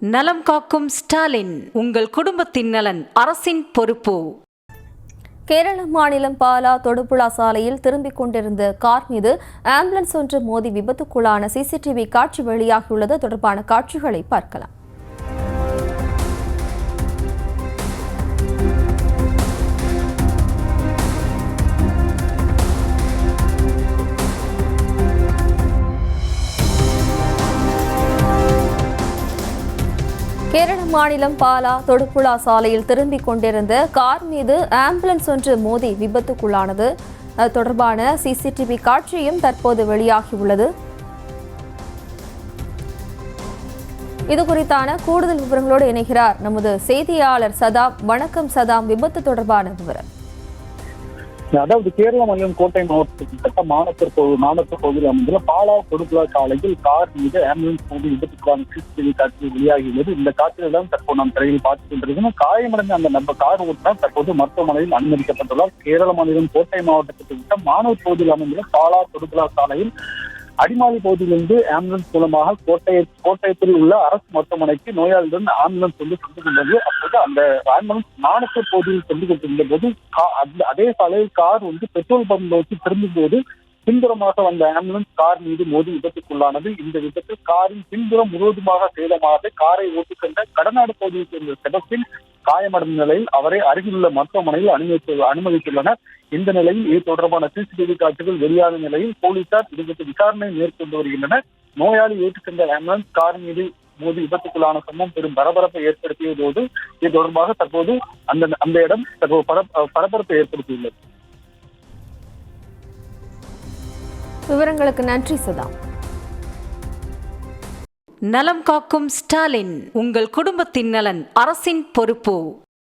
நலம் காக்கும் ஸ்டாலின், உங்கள் குடும்பத்தின் நலன் அரசின் பொறுப்பு. கேரள மாநிலம் பாலா தொடுபுழா சாலையில் திரும்பிக் கொண்டிருந்த கார் மீது ஆம்புலன்ஸ் ஒன்று மோதி விபத்துக்குள்ளான சிசிடிவி காட்சி வெளியாகியுள்ளது. தொடர்பான காட்சிகளை பார்க்கலாம். கேரள மாநிலம் பாலா தொடுபுழா சாலையில் திரும்பிக் கொண்டிருந்த கார் மீது ஆம்புலன்ஸ் ஒன்று மோதி விபத்துக்குள்ளானது. அது தொடர்பான சிசிடிவி காட்சியும் தற்போது வெளியாகியுள்ளது. இது குறித்தான கூடுதல் விவரங்களோடு இணைகிறார் நமது செய்தியாளர் சதாம். வணக்கம் சதாம், விபத்து தொடர்பான விவரம். அதாவது கேரள மாநிலம் கோட்டை மாவட்டத்திற்கு மானத்தூர் பகுதியில் அமைந்துள்ள பாலா தொடுபுழா சாலையில் கார் மீது ஆம்புலன்ஸ் மோதி விபத்துக்கான சிசிடிவி காட்சி வெளியாகியுள்ளது. இந்த காட்சியில் தான் தற்போது நாம் திரையில் பார்த்துக் கொண்டிருக்கிறோம். காயமடைந்த அந்த கார் ஓட்டுநர் தற்போது மருத்துவமனையில் அனுமதிக்கப்பட்டுள்ளார். கேரள மாநிலம் கோட்டை மாவட்டத்திற்கு மானூர் பகுதியில் அமைந்துள்ள பாலா தொடுபுழா சாலையில் அடிமாலி பகுதியிலிருந்து ஆம்புலன்ஸ் மூலமாக கோட்டயத்தில் உள்ள அரசு மருத்துவமனைக்கு நோயாளியுடன் ஆம்புலன்ஸ் சென்று கொண்டது. அப்போது அந்த ஆம்புலன்ஸ் மானத்தூர் பகுதியில் சென்று கொண்டிருந்த போது அதே சாலையில் கார் பெட்ரோல் பம்ப் நோக்கி திரும்பும் போது பின்புறமாக வந்த ஆம்புலன்ஸ் கார் மீது மோதி விபத்துக்குள்ளானது. இந்த விபத்தில் காரின் பின்புறம் முழுவதுமாக சேதமானது. காரை ஓட்டிச் சென்ற கடநாடு பகுதியைச் சேர்ந்த செபஸ்டின் காயமடைந்த நிலையில் அவரை அருகிலுள்ள மருத்துவமனையில் அனுமதித்துள்ளனர். இந்த நிலையில் இது தொடர்பான சிசிடிவி காட்சிகள் வெளியான நிலையில் போலீசார் இது குறித்து விசாரணை மேற்கொண்டு வருகின்றனர். நோயாளி ஏற்றிச் சென்ற ஆம்புலன்ஸ் கார் மீது மோதி விபத்துக்குள்ளான சம்பவம் பெரும் பரபரப்பை ஏற்படுத்தியதோடு இது தொடர்பாக தற்போது அந்த இடம் பரபரப்பை ஏற்படுத்தியுள்ளது. விவரங்களுக்கு நன்றி சதாம். நலம் காக்கும் ஸ்டாலின், உங்கள் குடும்பத்தின் நலன் அரசின் பொறுப்பு.